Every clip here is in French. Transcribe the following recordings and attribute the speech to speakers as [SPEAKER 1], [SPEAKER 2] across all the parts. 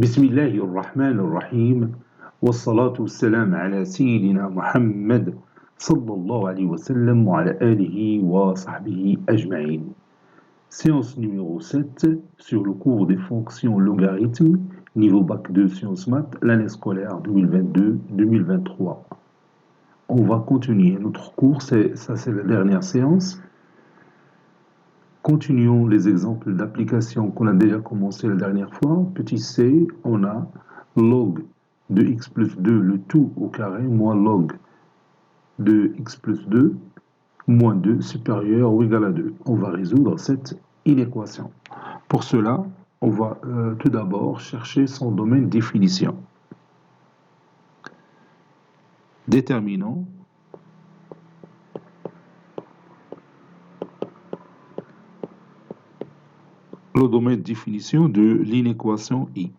[SPEAKER 1] بسم الله الرحمن الرحيم والصلاة والسلام على سيدنا محمد صلى الله عليه وسلم وعلى آله وصحبه أجمعين. Séance numéro 7 sur le cours des fonctions logarithmes, niveau bac 2 sciences maths, l'année scolaire 2022-2023. On va continuer notre cours, c'est la dernière séance. Continuons les exemples d'application qu'on a déjà commencé la dernière fois. Petit c, on a log de x plus 2, le tout au carré, moins log de x plus 2, moins 2, supérieur ou égal à 2. On va résoudre cette inéquation. Pour cela, on va tout d'abord chercher son domaine définition. Déterminant le domaine de définition de l'inéquation I.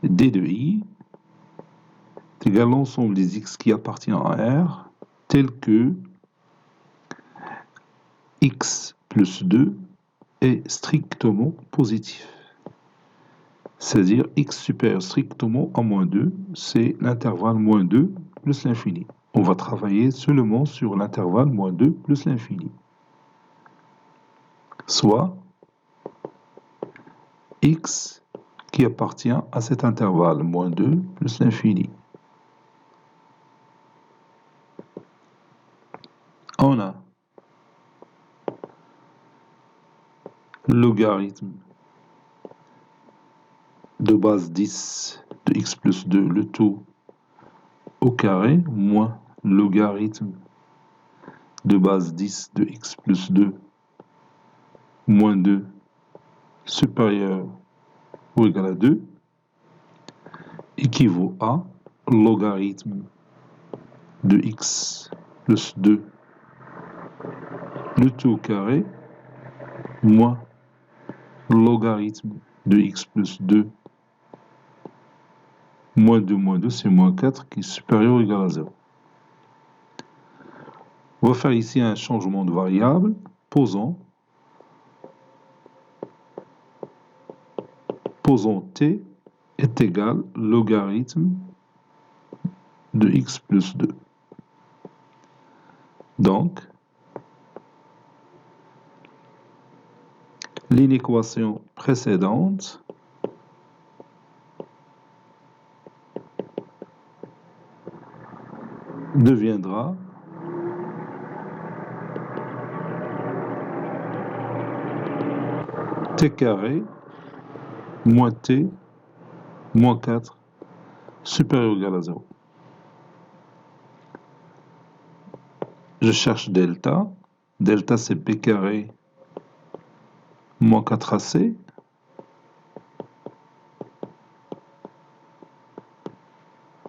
[SPEAKER 1] D de I est égal à l'ensemble des x qui appartient à R, tel que x plus 2 est strictement positif. C'est-à-dire x supérieur strictement à moins 2, c'est l'intervalle moins 2 plus l'infini. On va travailler seulement sur l'intervalle moins 2 plus l'infini. Soit x qui appartient à cet intervalle, moins 2 plus l'infini. On a logarithme de base 10 de x plus 2, le tout au carré, moins logarithme de base 10 de x plus 2, moins 2, supérieur ou égal à 2, équivaut à logarithme de x plus 2, le tout au carré, moins logarithme de x plus 2, moins 2, c'est moins 4, qui est supérieur ou égal à 0. On va faire ici un changement de variable. Posons t est égal logarithme de x plus 2. Donc, l'inéquation précédente deviendra t carré moins t moins 4 supérieur ou égal à 0. Je cherche delta. Delta, c'est p carré moins 4ac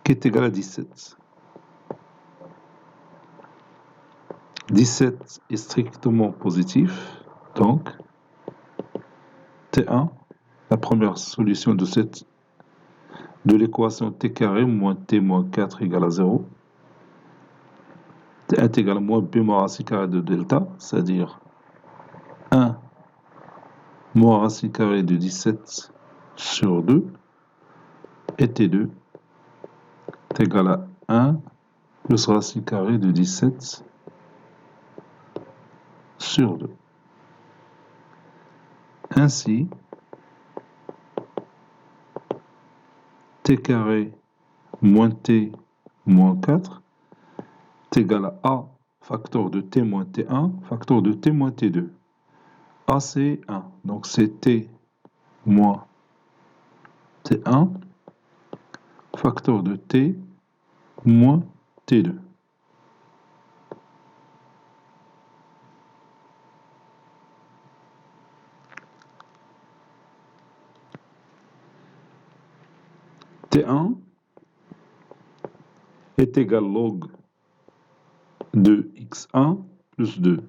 [SPEAKER 1] qui est égal à 17. 17 est strictement positif, donc T1, la première solution de l'équation t carré moins t moins 4 égale à 0. T1 est égal à moins b moins racine carrée de delta, c'est-à-dire 1 moins racine carrée de 17 sur 2, et T2 est égal à 1 plus racine carrée de 17 sur 2. Ainsi, t carré moins t moins 4 est égal à a facteur de t moins t1 facteur de t moins t2. A c'est 1, donc c'est t moins t1 facteur de t moins t2. T1 est égal log de x1 plus 2.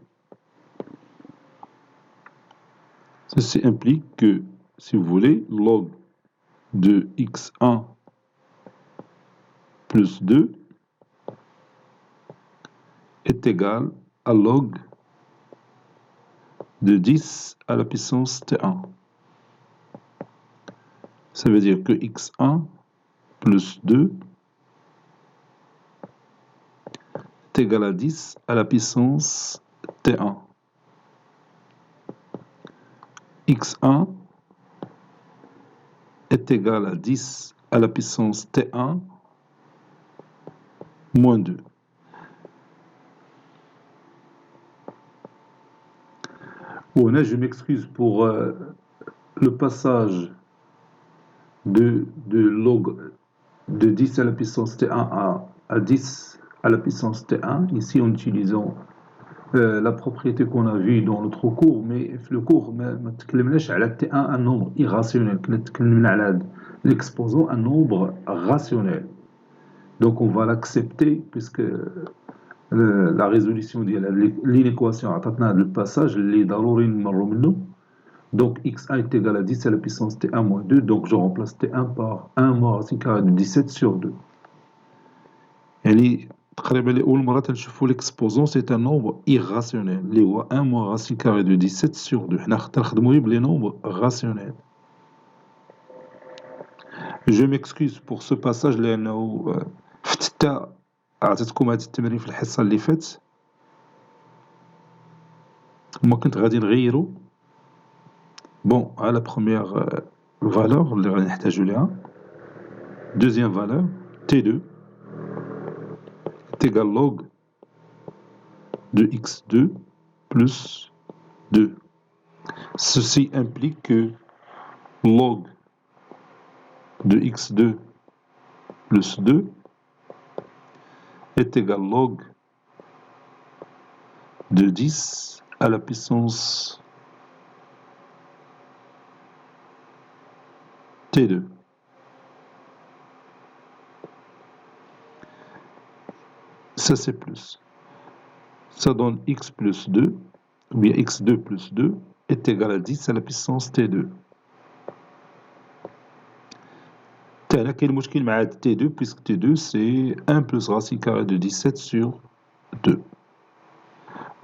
[SPEAKER 1] Ceci implique que, si vous voulez, log de x1 plus 2 est égal à log de 10 à la puissance t1. Ça veut dire que x1 plus 2 est égal à 10 à la puissance t1. x1 est égal à 10 à la puissance t1 moins 2. Bon, là, je m'excuse pour le passage de log de 10 à la puissance t1 à 10 à la puissance t1, ici en utilisant la propriété qu'on a vue dans l'autre cours, mais le cours ما تكلمناش على t1 un nombre irrationnel, كنا تكلمنا على l'exposant un nombre rationnel. Donc on va l'accepter puisque la résolution ديال l'inéquation عطاتنا le passage اللي ضروري نمروا منه. Donc x1 est égal à 10 à la puissance t1 moins 2, donc je remplace t1 par 1 moins racine carrée de 17 sur 2. يعني تقريبا لأول مرة تنشوفو l'exposant c'est un nombre irrationnel اللي هو 1 moins racine carrée de 17 sur 2. حنا تنخدمو بلي nombres rationnels. Je m'excuse pour ce passage لأنه في التاء عطيتكم هاد التمرين في الحصة اللي فاتت ما كنت غادي نغيرو. Bon, à la première valeur اللي غادي نحتاجو ليها. Deuxième valeur, T2 est égal log de x2 plus 2. Ceci implique que log de x2 plus 2 est égal log de 10 à la puissance T2. Ça c'est plus. Ça donne x plus 2, ou bien x2 plus 2 est égal à 10 à la puissance T2. هنا كاين مشكل مع T2 puisque T2 c'est 1 plus racine carrée de 17 sur 2.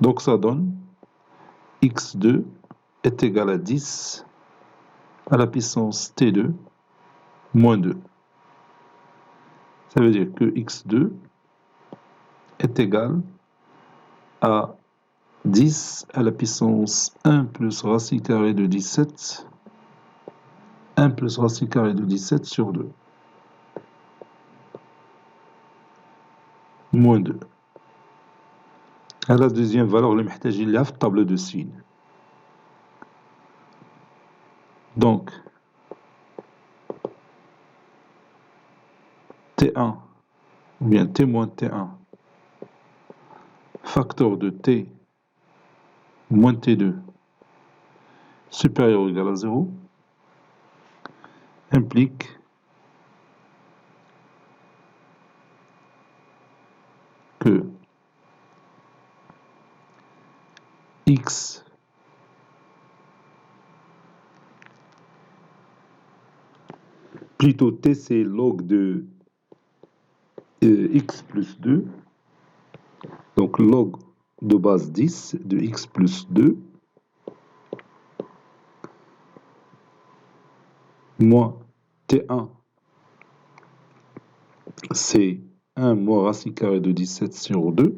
[SPEAKER 1] Donc ça donne x2 est égal à 10 à la puissance T2 moins 2. Ça veut dire que x2 est égal à 10 à la puissance 1 plus racine carrée de 17, 1 plus racine carrée de 17 sur 2, moins 2. À la deuxième valeur, اللي محتاجين لها في الطابلة de signes. Donc, T1, ou bien T moins T1, facteur de T moins T2 supérieur ou égal à 0, implique que x plutôt t c'est log de x plus 2, donc log de base 10 de x plus 2 moins t1 c'est 1 moins racine carrée de 17 sur 2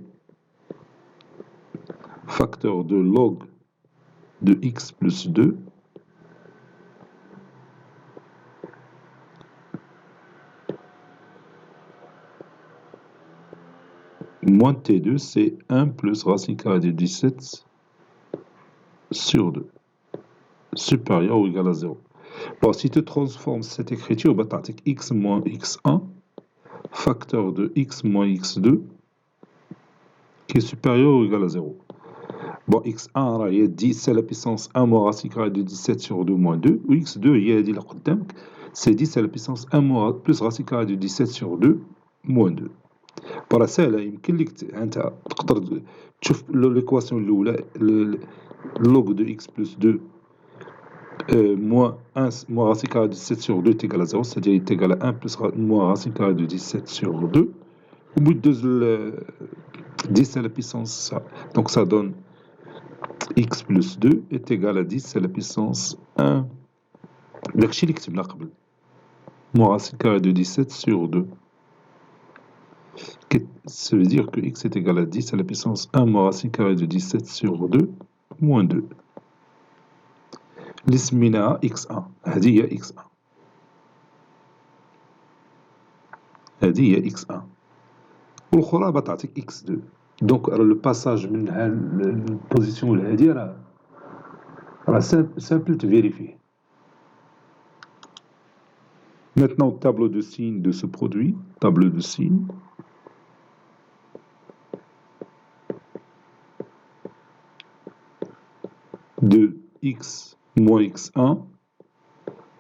[SPEAKER 1] facteur de log de x plus 2 moins T2, c'est 1 plus racine carrée de 17 sur 2, supérieur ou égal à 0. Bon, si tu transformes cette écriture, bah, tu as x moins x1, facteur de x moins x2, qui est supérieur ou égal à 0. Bon, x1, il y a 10 à la puissance 1 moins racine carrée de 17 sur 2 moins 2, ou x2, il y a dit là, c'est 10 à la puissance 1 moins plus racine carrée de 17 sur 2 moins 2. برا سهلة يمكن لك أنت تقدر تشوف l'équation الأولى log de x plus 2 moins 1 moins racine carrée de 17 sur 2 est égal à 0, c'est-à-dire est égal à 1 plus moins racine carrée de 17 sur 2. Au bout de 10 à la puissance ça. Donc ça donne x plus 2 est égal à 10 à la puissance 1. داكشي اللي كتبنا قبل. moins racine carrée de 17 sur 2. Ça veut dire que x est égal à 10 à la puissance 1 moins racine carrée de 17 sur 2 moins 2. اللي سميناها x1. هذه هي x1. هذه هي x1. والأخرى بتعطيك x2. دونك لو باساج من البوزيسيون لهذه راه سامبل تفيريفيه. Maintenant, tableau de signes de ce produit. Tableau de signes. De x moins x1,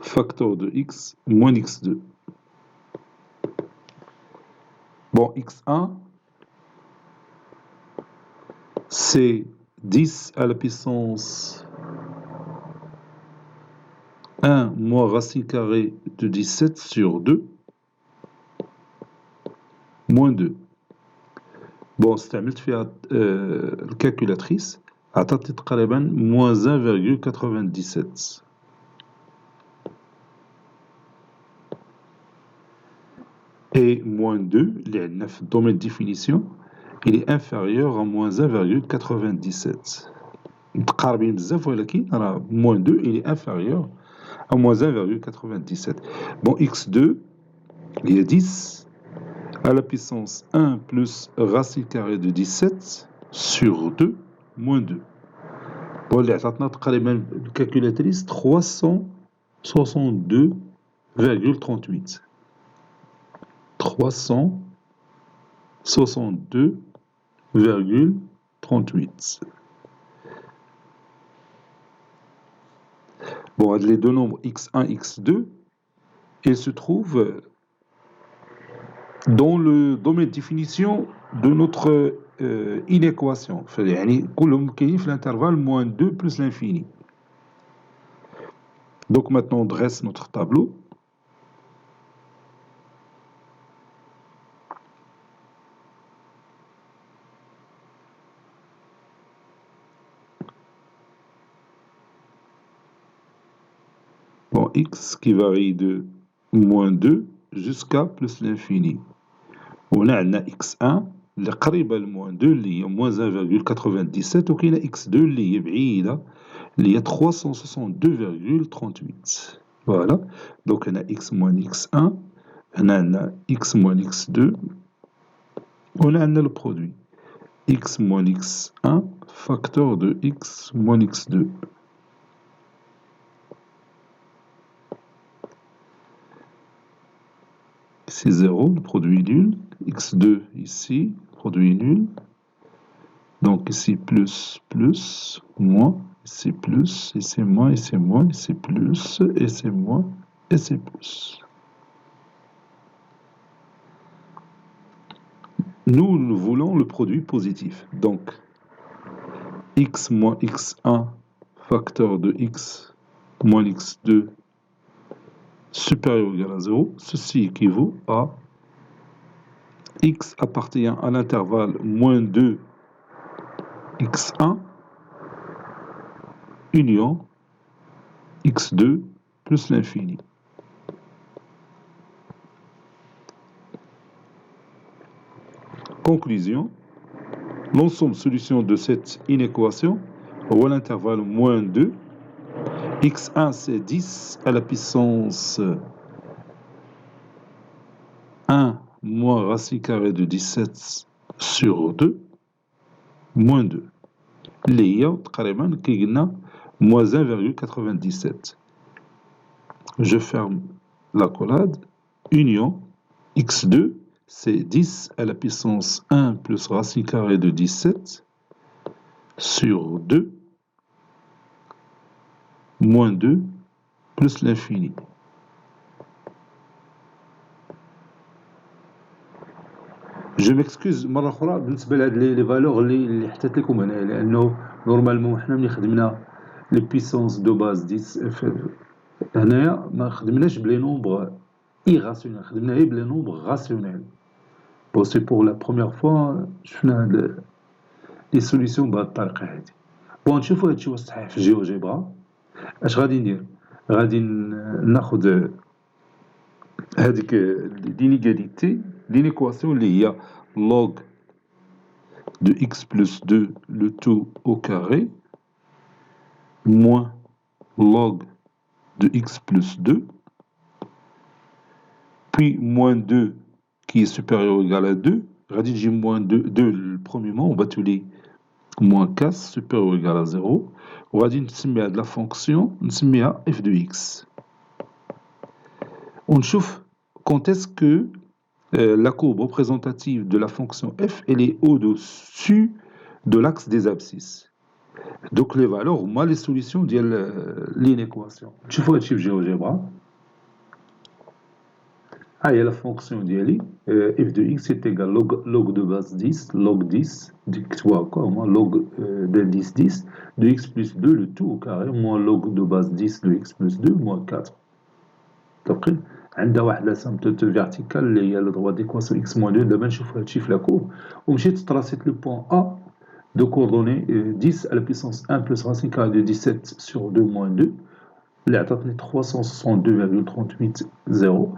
[SPEAKER 1] facteur de x moins x2. Bon, x1, c'est 10 à la puissance 1 moins racine carrée de 17 sur 2 moins 2. Bon, استعملت فيها الكالكولاتريس عطاتني تقريبا moins 1,97. Et moins 2, اللي عندنا في الدومين définition, il est inférieur à moins 1,97. متقاربين بزاف ولكن راه moins 2 il est inférieur à moins 1,97. Bon, x2, il y a 10 à la puissance 1 plus racine carrée de 17 sur 2 moins 2. Bon, اللي عطاتنا تقريبا الكالكولاتريس 362,38. 362,38. Bon, les deux nombres x1 et x2, ils se trouvent dans le domaine de définition de notre inéquation. يعني كلهم كاينين في l'intervalle moins 2 plus l'infini. Donc maintenant on dresse notre tableau. Bon, x qui varie de moins 2 jusqu'à plus l'infini. On a x1 اللي قريبة ل moins 2 اللي هي moins 1,97 وكاينة x2 اللي هي بعيدة اللي هي 362,38. Voilà. Donc on a x moins x1, on a x moins x2, on a le produit x moins x1 facteur de x moins x2. C'est 0, le produit est nul. x2 ici, produit est nul. Donc ici plus, plus, moins, ici plus, ici moins, ici moins, ici plus, ici moins, ici plus. Nous voulons le produit positif. Donc x moins x1 facteur de x moins x2 supérieur ou égal à 0, ceci équivaut à x appartient à l'intervalle moins 2 x1 union x2 plus l'infini. Conclusion, l'ensemble solution de cette inéquation ou à l'intervalle moins 2, x1 c'est 10 à la puissance 1 moins racine carrée de 17 sur 2 moins 2. اللي هي تقريبا كي قلنا moins 1,97. Je ferme la collade. Union x2 c'est 10 à la puissance 1 plus racine carrée de 17 sur 2 moins 2 plus l'infini. Je m'excuse مرة أخرى بالنسبة لهاد لي فالور اللي حطيت لكم هنا لأنه نورمالمون حنا ملي خدمنا لي بيسونس دو باز 10 هنايا ما خدمناش بلي نومبر irrationnel خدمنا غير بلي نومبر راسيونيل. بون سي بور لا بروميير فوا شفنا هاد لي سوليسيون بهاد الطريقة هادي. بون نشوفو هادشي واش صحيح في الجيوجيبرا. اش غادي ندير؟ غادي ناخد هذيك l'inégalité, l'inéquation اللي هي log de x plus 2 le tout au carré moins log de x plus 2 puis moins 2 qui est supérieur ou égal à 2 غادي تجي moins 2 le premier mot on va tous moins 4 supérieur ou égal à 0 وغادي نسميها de la fonction نسميها f de x ونشوف quand est-ce que la courbe représentative de la fonction f elle est au-dessus de l'axe des abscisses. Donc les valeurs هما les solutions ديال l'inéquation. نشوفوا هادشي في GeoGebra. ها هي la fonction ديالي f de x est égal log de base 10 log 10 كتبوها هكا هما log d'indice 10 de x plus 2 le tout au carré moins log de base 10 de x plus 2 moins 4. متفقين؟ عندها واحد لاسامبتوت فيرتيكال اللي هي لو دروا ديكواسيون اكس موان 2 دابا نشوفوا هادشي في لا كورب ومشيت تراسيت لو بوان ا دو كوردوني 10 على بيسونس 1 بلس راسين كاري دو 17 سور 2 موان 2 اللي عطاتني 362,38 0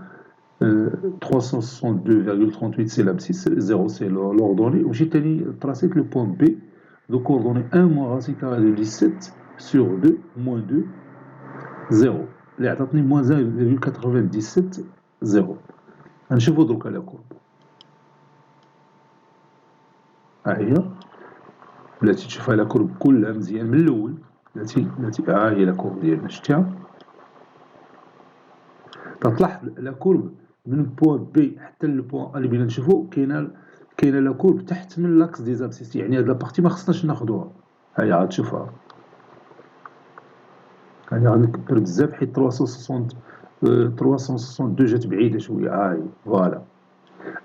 [SPEAKER 1] 362,38 سي لابسيس 0 سي لوردوني ومشيت تاني تراسيت لو بوان بي دو كوردوني 1 موان راسين كاري دو 17 سور 2 موان 2 0 اللي عطاتني موان 0,97 0 غنشوفو دروكا لا كورب ها هي بلاتي تشوفها لا كورب كلها مزيان من الاول بلاتي ها هي لا كورب ديالنا شتيها تلاحظ لا كورب من بوان بي حتى للبوان ا اللي بغينا نشوفو كاينه لا كورب تحت من لاكس دي زابسيس يعني هاد لابارتي ما خصناش ناخدوها ها هي غتشوفها يعني غنكبر بزاف حيت 362 جات بعيده شويه ها هي فوالا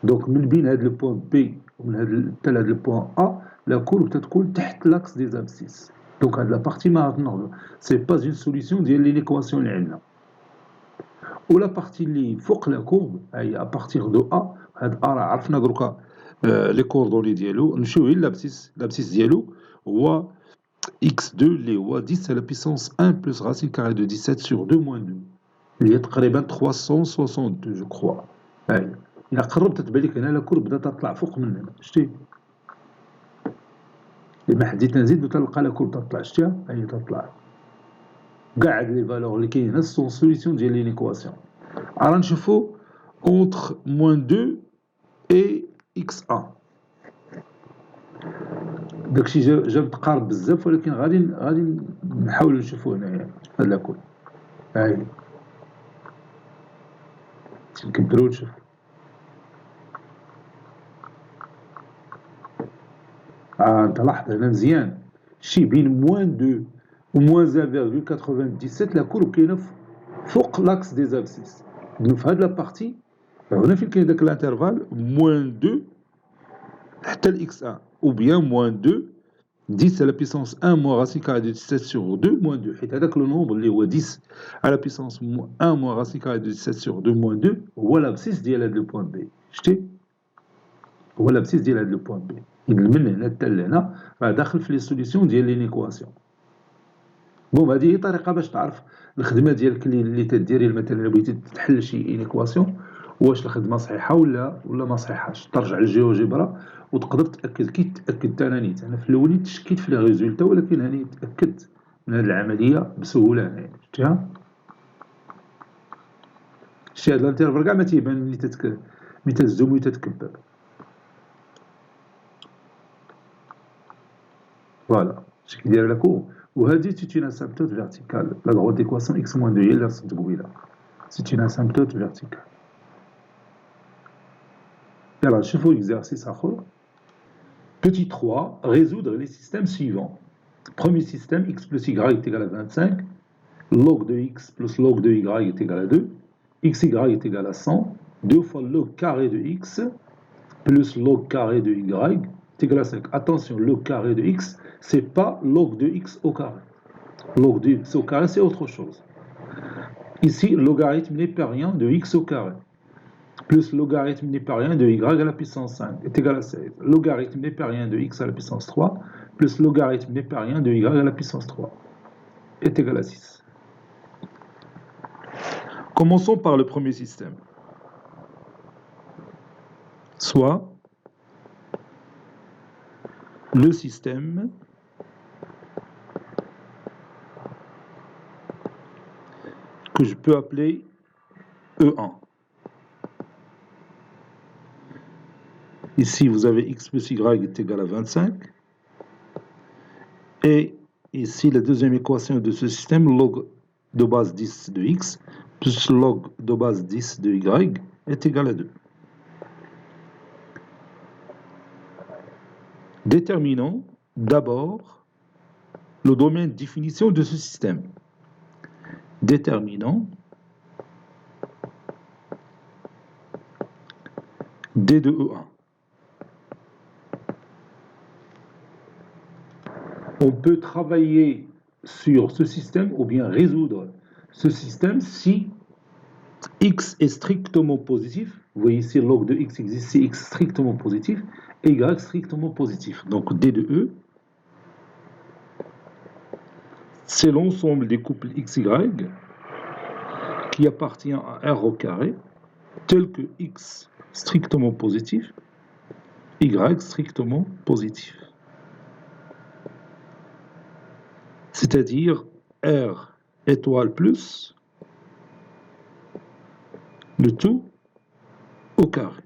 [SPEAKER 1] دونك من بين هاد لو بوان بي ومن هاد حتى لهاد لو بوان ا لا كورب تتكون تحت لاكس دي زابسيس دونك هاد لابارتي ما غناخدوها سي با اون سوليسيون ديال لينيكواسيون اللي عندنا و لا بارتي اللي فوق لا كورب هي ابارتيغ دو ا هاد ا راه عرفنا دروكا لي كوردوني ديالو نمشيو غير لابسيس ديالو هو x2 اللي هو 10 على بيسونس 1 بلس راسين كاري دو 17 سور 2 موان 2 اللي هي تقريبا 362 جو كخوا هاهي إلا قربت تبان لك هنا لا كورب بدات تطلع فوق من هنا شتي لما حديت نزيد تلقى لا كورب تطلع شتيها هي تطلع كاع هاد لي فالور اللي كاينين هنا سون سوليسيون ديال لينيكواسيون راه نشوفو اونتر موان 2 اي اكس 1 داكشي جا متقارب بزاف ولكن غادي نحاولو نشوفو هنايا هاد لا كورب هاهي نكبرو ونشوفو انت لاحظ هنا مزيان شي بين موان 2 و موان 0,97 لا كورب كاينه فوق لاكس دي زابسيس في هاد لابارتي هنا فين كاين داك الانترفال موان 2 حتى الاكس 1 ou bien moins 2 10 à la puissance 1 moins racine carrée de 17 sur 2 moins 2 حيت هذاك لو نومبر اللي هو 10 à la puissance 1 moins racine carrée de 17 sur 2 moins 2 هو لابسيس ديال هاد لو بوان بي شتي هو لابسيس ديال هاد لو بوان بي من هنا حتى لهنا راه داخل في لي سوليسيون ديال لينيكواسيون بون هذه هي طريقه باش تعرف الخدمه ديالك اللي تديري مثلا الا بغيتي تحل شي انيكواسيون واش الخدمه صحيحه ولا ما صحيحاش ترجع للجيوجبرا وتقدر تاكد كي تاكدت انا نيت انا في الاول تشكيت في لي ريزولتا ولكن هاني تاكدت من هذه العمليه بسهوله هنايا شفتيها شتي هذا الانترفال كاع ما تيبان ملي تزوم و تتكبر فوالا اش كيدير لكم وهذه سيت اون اسامبتوت فيرتيكال لا droite d'équation x moins 2 هي اللي رسمت قبيله سيت اون اسامبتوت فيرتيكال يلا نشوفوا exercice اخر petit 3 résoudre les systèmes suivants premier système x plus y est égal à 25 log de x plus log de y est égal à 2 xy est égal à 100 2 fois log carré de x plus log carré de y est égal à 5 attention log carré de x c'est pas log de x au carré. Log de x au carré, c'est autre chose. Ici, logarithme népérien de x au carré plus logarithme népérien de y à la puissance 5 est égal à 16. Logarithme népérien de x à la puissance 3 plus logarithme népérien de y à la puissance 3 est égal à 6. Commençons par le premier système. soit le système que je peux appeler E1. Ici, vous avez x plus y est égal à 25. Et ici, la deuxième équation de ce système, log de base 10 de x plus log de base 10 de y est égal à 2. Déterminons d'abord le domaine de définition de ce système. Déterminons D de E1. On peut travailler sur ce système ou bien résoudre ce système si x est strictement positif. Vous voyez ici, log de x existe si x strictement positif et y strictement positif. Donc D de E, c'est l'ensemble des couples xy qui appartient à R au carré, tel que x strictement positif, y strictement positif. C'est-à-dire R étoile plus le tout au carré.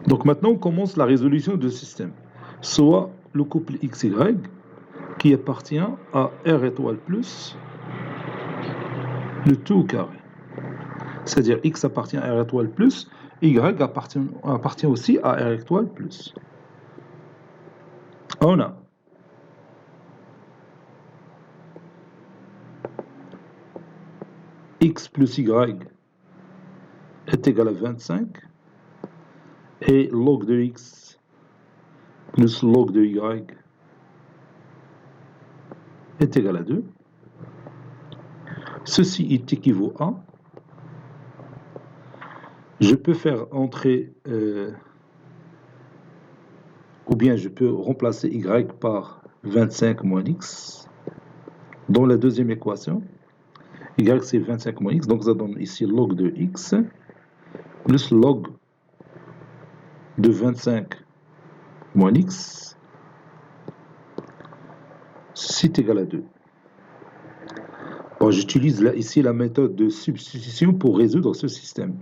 [SPEAKER 1] Donc maintenant, on commence la résolution de ce système. Soit le couple XY qui appartient à R étoile plus le tout au carré. C'est-à-dire X appartient à R étoile plus, Y appartient aussi à R étoile plus. On a X plus Y est égal à 25 et log de X plus log de Y est égal à 2. Ceci est équivaut à, je peux faire entrer, ou bien je peux remplacer Y par 25 moins X dans la deuxième équation. Y c'est 25 moins X, donc ça donne ici log de X plus log de 25 moins X, ceci est égal à 2. Bon, j'utilise là, ici la méthode de substitution pour résoudre ce système.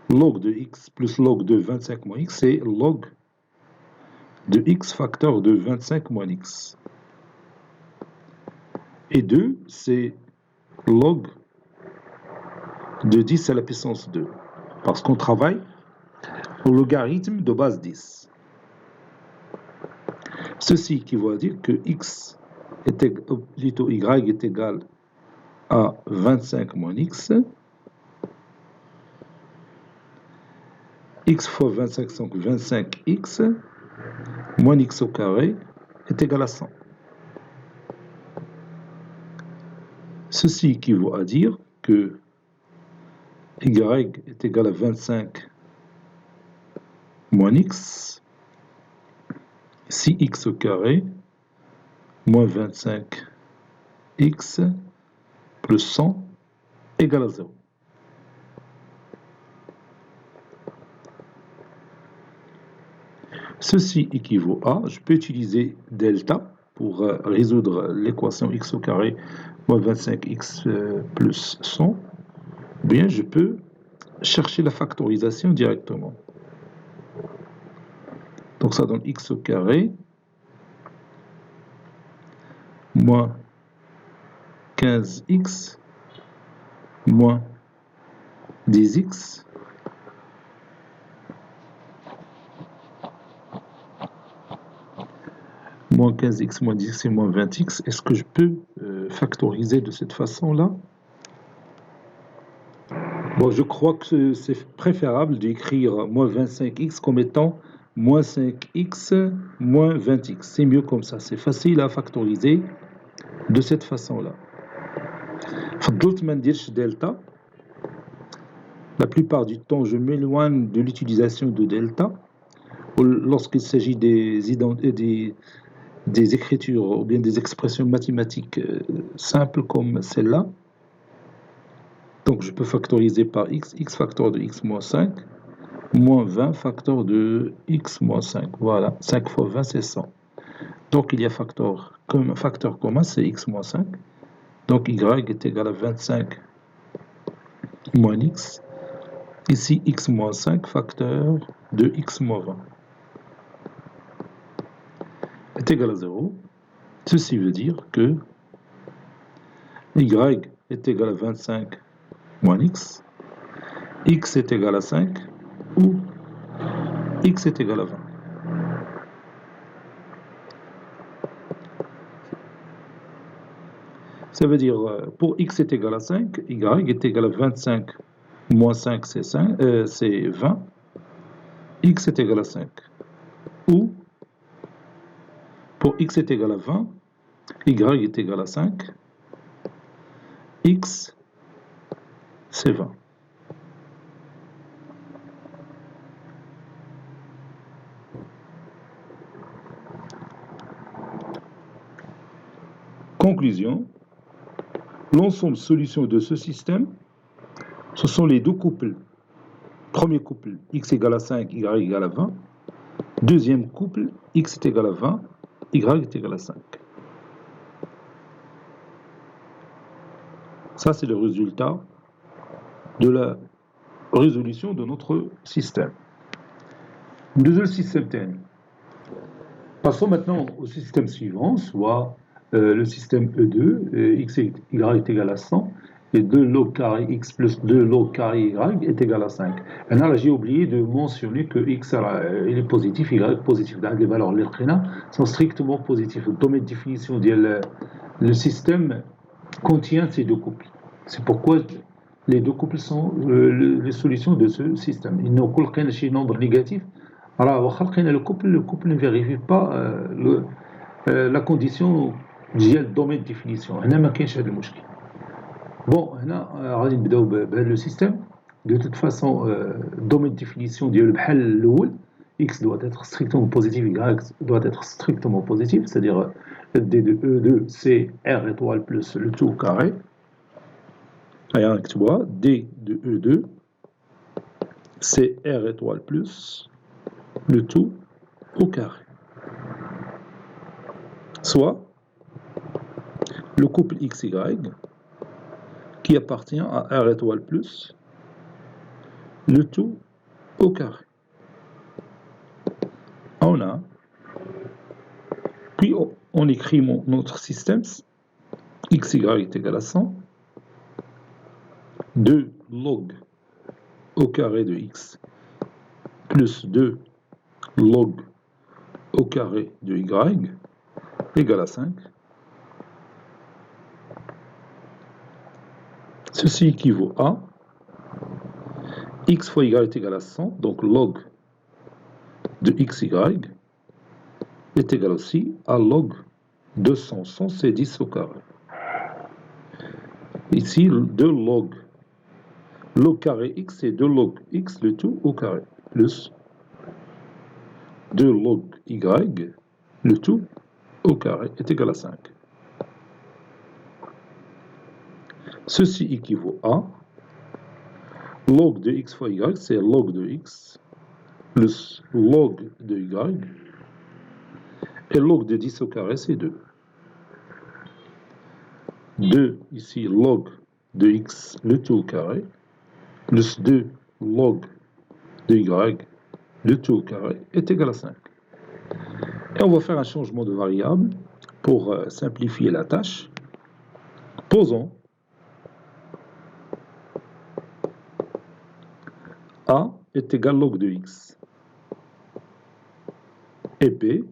[SPEAKER 1] Log de x plus log de 25 moins x, c'est log de x facteur de 25 moins x. Et 2, c'est log de 10 à la puissance 2. Parce qu'on travaille au logarithme de base 10. Ceci équivaut à dire que x plutôt y est égal à 25 moins x. X fois 25, donc 25x, moins x au carré est égal à 100. Ceci équivaut à dire que y est égal à 25 moins x, si x au carré, moins 25x, plus 100, égale à 0. Ceci équivaut à, je peux utiliser delta pour résoudre l'équation x au carré moins 25x plus 100, ou bien je peux chercher la factorisation directement. Donc ça donne x au carré moins 15x moins 10x moins 15x moins 10x et moins 20x. Est-ce que je peux factoriser de cette façon-là? Bon, je crois que c'est préférable d'écrire moins 25x comme étant moins 5x moins 20x. C'est mieux comme ça, c'est facile à factoriser de cette façon-là. فضلت ما نديرش delta. La plupart du temps, je m'éloigne de l'utilisation de delta lorsqu'il s'agit des écritures ou bien des expressions mathématiques simples comme celle-là. Donc je peux factoriser par x, x facteur de x moins 5, moins 20 facteur de x moins 5. Voilà, 5 fois 20 c'est 100. Donc il y a facteur commun, c'est x moins 5. Donc y est égal à 25 moins x. Ici x moins 5 facteur de x moins 20 est égal à 0. Ceci veut dire que y est égal à 25 moins x est égal à 5 ou x est égal à 20. Ça veut dire, pour x est égal à 5, y est égal à 25 moins 5, c'est 20, x est égal à 5. Ou, pour x est égal à 20, y est égal à 5, x, c'est 20. Conclusion, l'ensemble solution de ce système, ce sont les deux couples. Premier couple, x égale à 5, y égale à 20. Deuxième couple, x est égal à 20, y est égal à 5. Ça, c'est le résultat de la résolution de notre système. Deuxième système TN. Passons maintenant au système suivant, soit le système E2, x et y est égal à 100, et 2 log carré x plus 2 log carré y est égal à 5. Et là, j'ai oublié de mentionner que x il est positif, y est positif. Donc, les valeurs les sont strictement positives. Dans la définition, le système contient ces deux couples. C'est pourquoi les deux couples sont les solutions de ce système. Il n'y a aucun nombre négatif. Alors, le couple ne vérifie pas la condition ديال الدومين ديفينيسيون. هنا ما كاينش هذا المشكل. بون هنا غادي نبداو بهذا لو سيستيم. De toute façon, domaine de définition ديالو بحال الاول. X doit être strictement positif, Y doit être strictement positif, c'est-à-dire D de E2 c'est R étoile plus le tout au carré. Regarde, tu vois, D de E2 c'est R étoile plus le tout au carré. Soit le couple XY qui appartient à R étoile plus le tout au carré. On a, puis on écrit notre système, XY est égal à 100, 2 log au carré de X plus 2 log au carré de Y égale à 5. Ceci équivaut à x fois y est égal à 100, donc log de xy est égal aussi à log de 100. 100 c'est 10 au carré. Ici, 2 log carré x c'est 2 log x le tout au carré, plus 2 log y le tout au carré est égal à 5. Ceci équivaut à log de x fois y, c'est log de x, plus log de y, et log de 10 au carré, c'est 2. 2, ici, log de x, le tout au carré, plus 2 log de y, le tout au carré, est égal à 5. Et on va faire un changement de variable pour simplifier la tâche. Posons A est égal log de x et B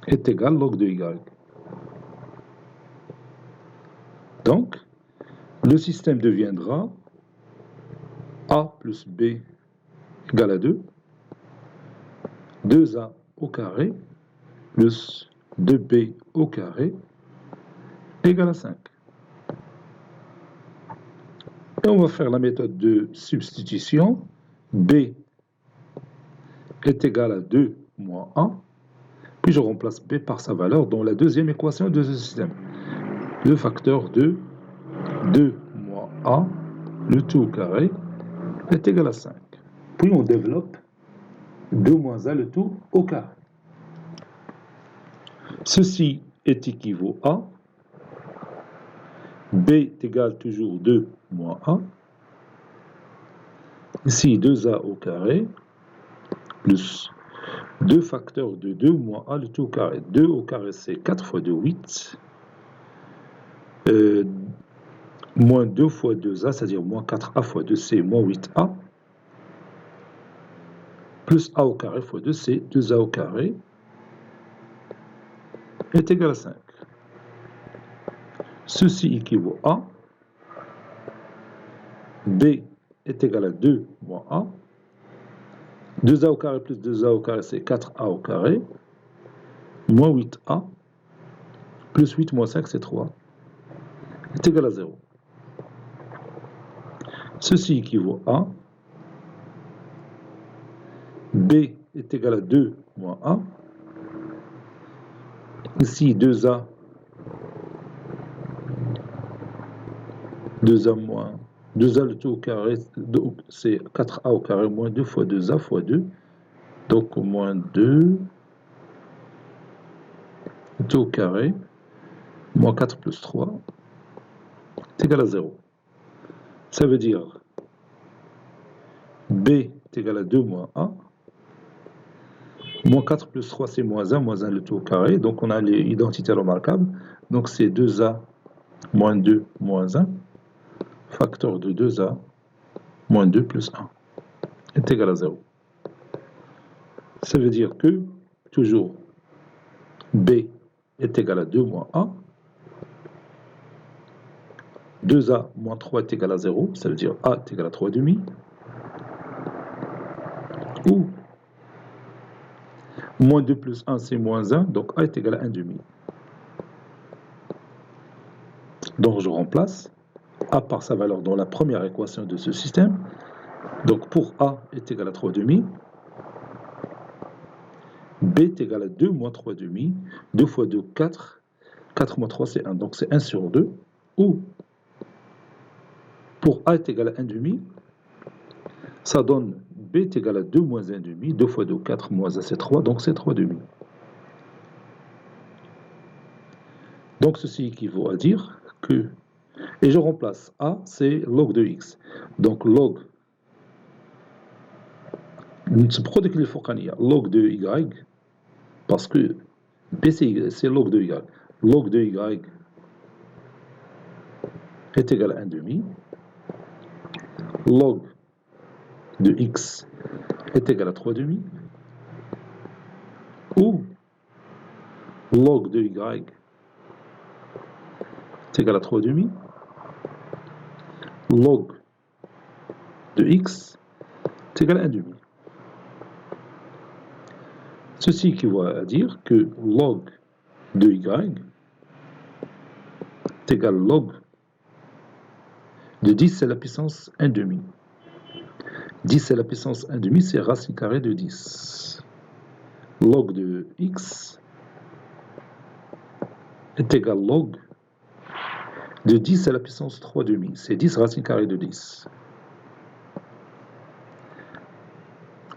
[SPEAKER 1] est égal log de y. Donc, le système deviendra A plus B égale à 2, 2A au carré plus 2B au carré égale à 5. Et on va faire la méthode de substitution. B est égal à 2 moins 1. Puis je remplace B par sa valeur dans la deuxième équation de ce système. Le facteur de 2 moins A, le tout au carré, est égal à 5. Puis on développe 2 moins A, le tout au carré. Ceci est équivaut à B est égal toujours 2 moins A. Ici, 2A au carré, plus 2 facteurs de 2 moins A, le tout au carré. 2 au carré, c'est 4 fois 2, 8. Moins 2 fois 2A, c'est-à-dire moins 4A fois 2, c'est moins 8A. Plus A au carré fois 2, c'est 2A au carré, est égal à 5. Ceci équivaut à B est égal à 2 moins A. 2A au carré plus 2A au carré, c'est 4A au carré, moins 8A, plus 8 moins 5, c'est 3, est égal à 0. Ceci équivaut à B est égal à 2 moins A. Ici, 2A moins 2A le tout au carré, c'est 4A au carré, moins 2 fois 2A fois 2. Donc, moins 2 le tout au carré, moins 4 plus 3, est égal à 0. Ça veut dire B est égal à 2 moins A. Moins 4 plus 3, c'est moins 1 le tout au carré. Donc, on a les identités remarquables. Donc, c'est 2A moins 2 moins 1, facteur de 2A moins 2 plus 1, est égal à 0. Ça veut dire que, toujours, B est égal à 2 moins A. 2A moins 3 est égal à 0. Ça veut dire A est égal à 3 demi. Ou moins 2 plus 1, c'est moins 1. Donc, A est égal à 1 demi. Donc, je remplace A par sa valeur dans la première équation de ce système. Donc, pour A est égal à 3 demi, B est égal à 2 moins 3 demi. 2 fois 2, 4. 4 moins 3, c'est 1. Donc, c'est 1 sur 2. Ou, pour A est égal à 1 demi, ça donne B est égal à 2 moins 1 demi. 2 fois 2, 4 moins 1, c'est 3. Donc, c'est 3 demi. Donc, ceci équivaut à dire que... Et je remplace A, c'est log de X. Donc, log... log de Y, parce que B, c'est log de Y. Log de Y est égal à 1 demi. Log de X est égal à 3 demi. Ou log de Y est égal à 3 demi. Log de X est égal à 1 demi. Ceci équivaut à dire que log de Y est égal à log de 10 à la puissance 1 demi. 10 à la puissance 1 demi, c'est racine carrée de 10. Log de X est égal à log de 10 à la puissance 3 demi. C'est 10 racine carrée de 10.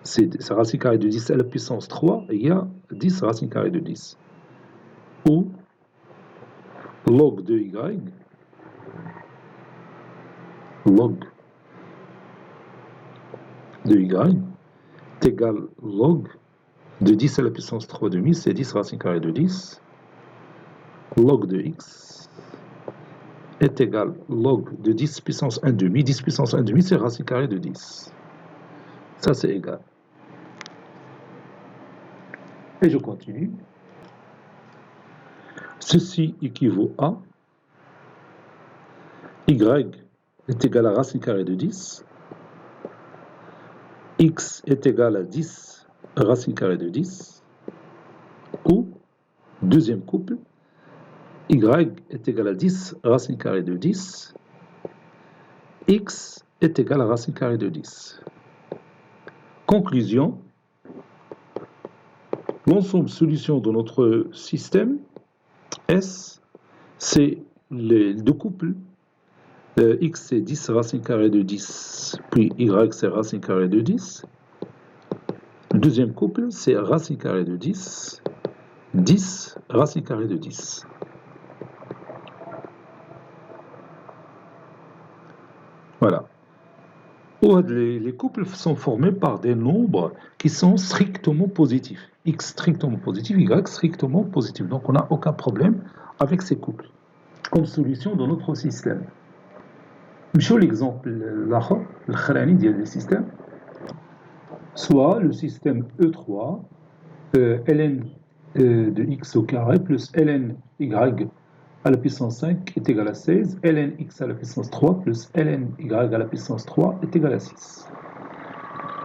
[SPEAKER 1] C'est racine carrée de 10 à la puissance 3, et il y a 10 racine carrée de 10. Ou log de Y, log de Y est égal log de 10 à la puissance 3 demi, c'est 10 racine carrée de 10. Log de X est égal log de 10 puissance 1 demi. 10 puissance 1 demi, c'est racine carrée de 10. Ça, c'est égal. Et je continue. Ceci équivaut à Y est égal à racine carrée de 10. X est égal à 10 racine carrée de 10. Ou, deuxième couple, Y est égal à 10 racine carrée de 10. X est égal à racine carrée de 10. Conclusion, l'ensemble solution de notre système S, c'est les deux couples X c'est 10 racine carrée de 10, puis Y c'est racine carrée de 10. Le deuxième couple c'est racine carrée de 10, 10 racine carrée de 10. Voilà. Les couples sont formés par des nombres qui sont strictement positifs. X strictement positif, Y strictement positif. Donc on n'a aucun problème avec ces couples comme solution dans notre système. نمشيو l'exemple الآخر الأخراني ديال le système. Soit le système E3 ln de x au carré plus ln y à la puissance 5 est égal à 16, ln x à la puissance 3 plus ln y à la puissance 3 est égal à 6.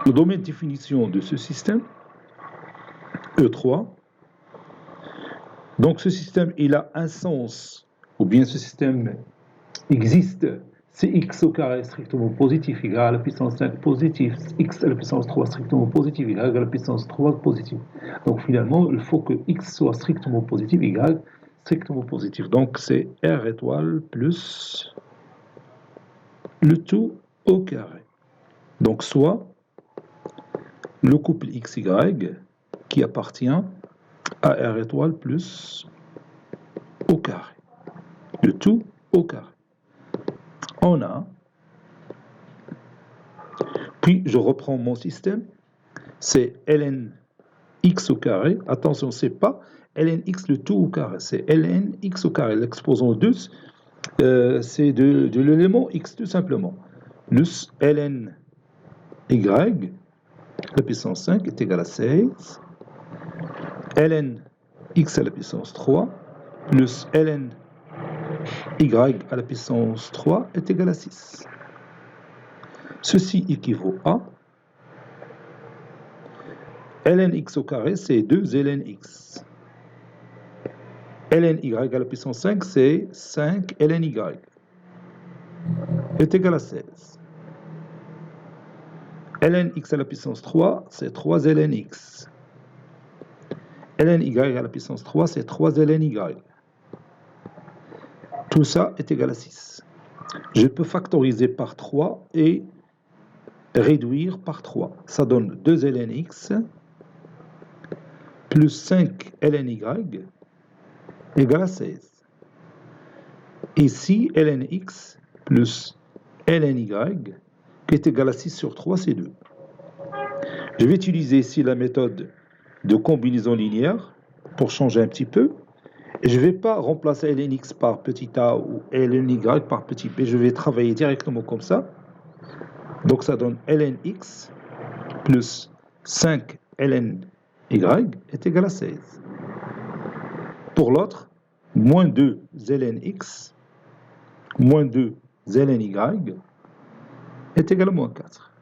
[SPEAKER 1] Le domaine de définition de ce système, E3, donc ce système il a un sens, ou bien ce système existe, c'est x au carré strictement positif, y à la puissance 5 positif, x à la puissance 3 strictement positif, y à la puissance 3 positif. Donc finalement, il faut que x soit strictement positif, y strictement positif. Donc c'est R étoile plus le tout au carré. Donc soit le couple XY qui appartient à R étoile plus au carré. Le tout au carré. On a, puis je reprends mon système, c'est ln x au carré, attention, c'est pas ln x le tout au carré, c'est ln x au carré, l'exposant 2, c'est de l'élément x tout simplement, plus ln y, la puissance 5 est égal à 16, ln x à la puissance 3, plus ln y à la puissance 3 est égal à 6. Ceci équivaut à ln x au carré, c'est 2 ln x. ln y à la puissance 5, c'est 5 ln y est égal à 16. ln x à la puissance 3, c'est 3 ln x. ln y à la puissance 3, c'est 3 ln y. Tout ça est égal à 6. Je peux factoriser par 3 et réduire par 3. Ça donne 2 ln x plus 5 ln y égale à 16. Ici, ln x plus ln y qui est égal à 6 sur 3, c'est 2. Je vais utiliser ici la méthode de combinaison linéaire pour changer un petit peu. Et je ne vais pas remplacer ln x par petit a ou ln y par petit b. Je vais travailler directement comme ça. Donc ça donne ln x plus 5 ln y est égal à 16. Pour l'autre, moins 2 ln x moins 2 ln y est égal à moins 4.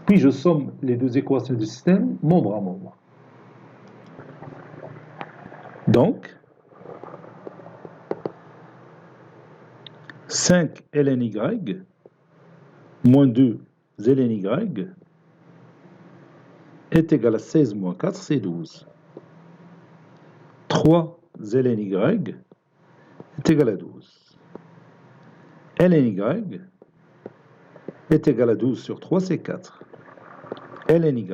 [SPEAKER 1] Puis je somme les deux équations du système, membre à membre. Donc, 5 ln y moins 2 ln y est égal à 16 moins 4, c'est 12. 3 ln y est égal à 12. ln y est égal à 12 sur 3, c'est 4. ln y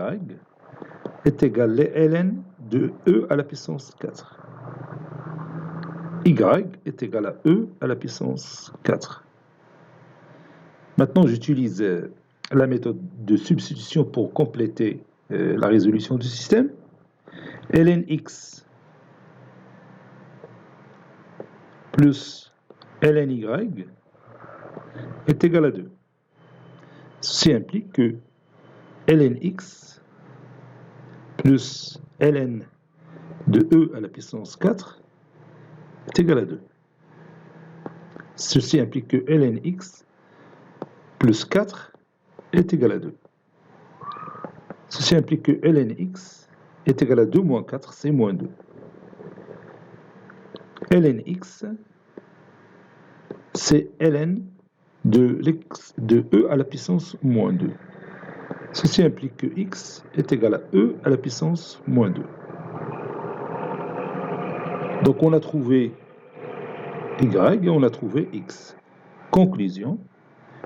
[SPEAKER 1] est égal à ln de e à la puissance 4. Y est égal à E à la puissance 4. Maintenant, j'utilise la méthode de substitution pour compléter la résolution du système. ln x plus ln y est égal à 2. Ceci implique que ln x plus ln de E à la puissance 4 est égal à 2. Ceci implique que ln x plus 4 est égal à 2. Ceci implique que ln x est égal à 2 moins 4, c'est moins 2. ln x, c'est ln de E à la puissance moins 2. Ceci implique que x est égal à E à la puissance moins 2. Donc on a trouvé y et on a trouvé x. Conclusion.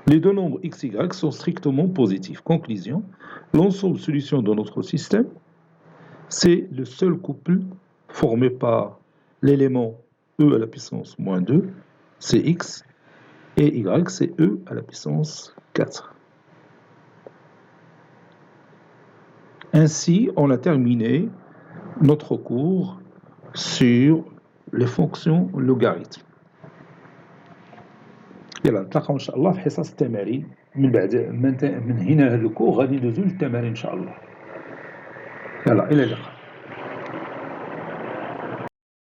[SPEAKER 1] Les deux nombres x, y sont strictement positifs. Conclusion. L'ensemble de solutions de notre système, c'est le seul couple formé par l'élément e à la puissance moins 2, c'est x, et y, c'est e à la puissance 4. Ainsi, on a terminé notre cours sur les fonctions logarithmes. يلا نتلاقاو ان شاء الله في حصص التمارين من هنا هذا الكور غادي ندوزو للتمارين ان شاء الله. يلا الى اللقاء.